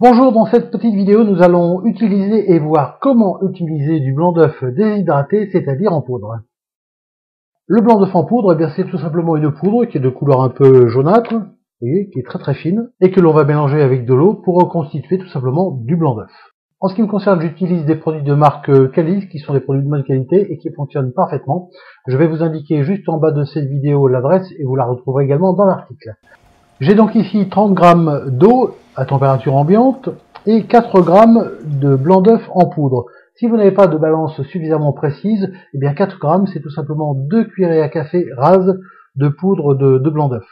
Bonjour, dans cette petite vidéo, nous allons utiliser et voir comment utiliser du blanc d'œuf déshydraté, c'est-à-dire en poudre. Le blanc d'œuf en poudre, eh bien, c'est tout simplement une poudre qui est de couleur un peu jaunâtre, vous voyez, qui est très très fine, et que l'on va mélanger avec de l'eau pour reconstituer tout simplement du blanc d'œuf. En ce qui me concerne, j'utilise des produits de marque Calis, qui sont des produits de bonne qualité et qui fonctionnent parfaitement. Je vais vous indiquer juste en bas de cette vidéo l'adresse et vous la retrouverez également dans l'article. J'ai donc ici 30 g d'eau à température ambiante et 4 g de blanc d'œuf en poudre. Si vous n'avez pas de balance suffisamment précise, eh bien 4 g c'est tout simplement 2 cuillerées à café rases de poudre de blanc d'œuf.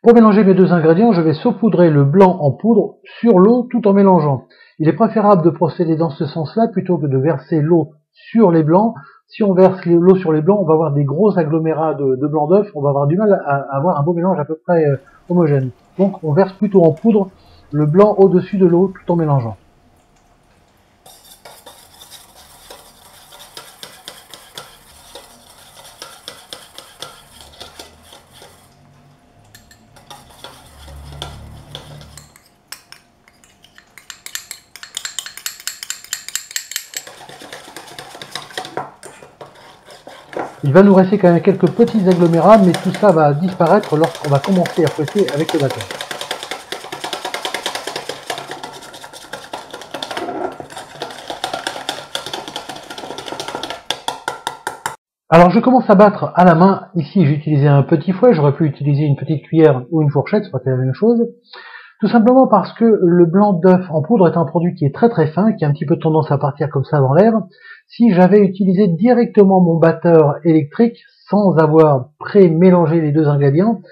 Pour mélanger mes deux ingrédients, je vais saupoudrer le blanc en poudre sur l'eau tout en mélangeant. Il est préférable de procéder dans ce sens-là plutôt que de verser l'eau sur les blancs. Si on verse l'eau sur les blancs, on va avoir des gros agglomérats de blanc d'œuf, on va avoir du mal à avoir un beau mélange à peu près homogène. Donc on verse plutôt en poudre le blanc au-dessus de l'eau tout en mélangeant. Il va nous rester quand même quelques petits agglomérats, mais tout ça va disparaître lorsqu'on va commencer à fouetter avec le bâton. Alors je commence à battre à la main. Ici j'ai utilisé un petit fouet, j'aurais pu utiliser une petite cuillère ou une fourchette, c'est pas la même chose. Tout simplement parce que le blanc d'œuf en poudre est un produit qui est très très fin, qui a un petit peu tendance à partir comme ça dans l'air. Si j'avais utilisé directement mon batteur électrique sans avoir pré-mélangé les deux ingrédients,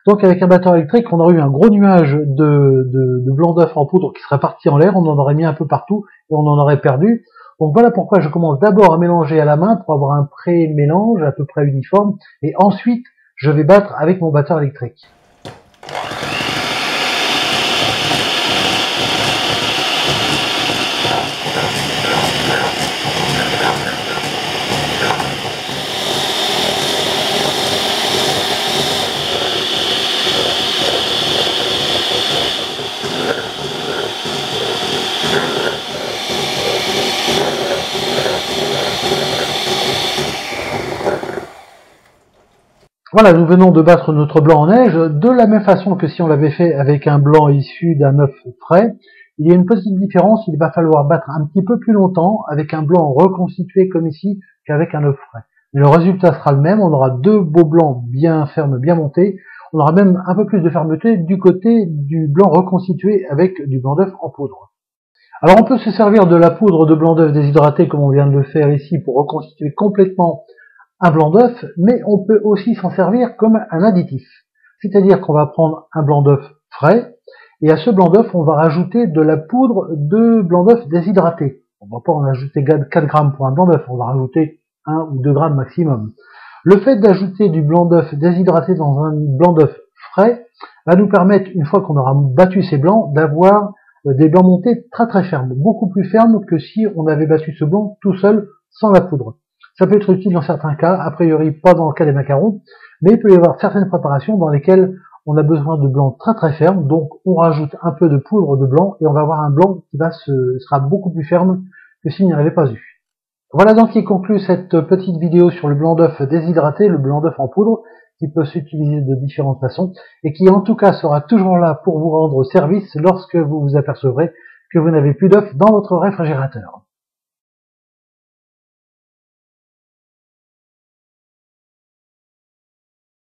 donc avec un batteur électrique, on aurait eu un gros nuage de blanc d'œuf en poudre qui serait parti en l'air, on en aurait mis un peu partout et on en aurait perdu. Donc voilà pourquoi je commence d'abord à mélanger à la main pour avoir un pré-mélange à peu près uniforme et ensuite je vais battre avec mon batteur électrique. Voilà, nous venons de battre notre blanc en neige de la même façon que si on l'avait fait avec un blanc issu d'un œuf frais. Il y a une petite différence, il va falloir battre un petit peu plus longtemps avec un blanc reconstitué comme ici qu'avec un œuf frais. Mais le résultat sera le même, on aura deux beaux blancs bien fermes, bien montés. On aura même un peu plus de fermeté du côté du blanc reconstitué avec du blanc d'œuf en poudre. Alors on peut se servir de la poudre de blanc d'œuf déshydraté comme on vient de le faire ici pour reconstituer complètement un blanc d'œuf, mais on peut aussi s'en servir comme un additif. C'est-à-dire qu'on va prendre un blanc d'œuf frais, et à ce blanc d'œuf, on va rajouter de la poudre de blanc d'œuf déshydraté. On ne va pas en ajouter 4 grammes pour un blanc d'œuf, on va rajouter 1 ou 2 grammes maximum. Le fait d'ajouter du blanc d'œuf déshydraté dans un blanc d'œuf frais va nous permettre, une fois qu'on aura battu ces blancs, d'avoir des blancs montés très très fermes, beaucoup plus fermes que si on avait battu ce blanc tout seul sans la poudre. Ça peut être utile dans certains cas, a priori pas dans le cas des macarons, mais il peut y avoir certaines préparations dans lesquelles on a besoin de blanc très très ferme, donc on rajoute un peu de poudre de blanc et on va avoir un blanc qui sera beaucoup plus ferme que s'il n'y en avait pas eu. Voilà donc qui conclut cette petite vidéo sur le blanc d'œuf déshydraté, le blanc d'œuf en poudre, qui peut s'utiliser de différentes façons et qui en tout cas sera toujours là pour vous rendre service lorsque vous vous apercevrez que vous n'avez plus d'œuf dans votre réfrigérateur.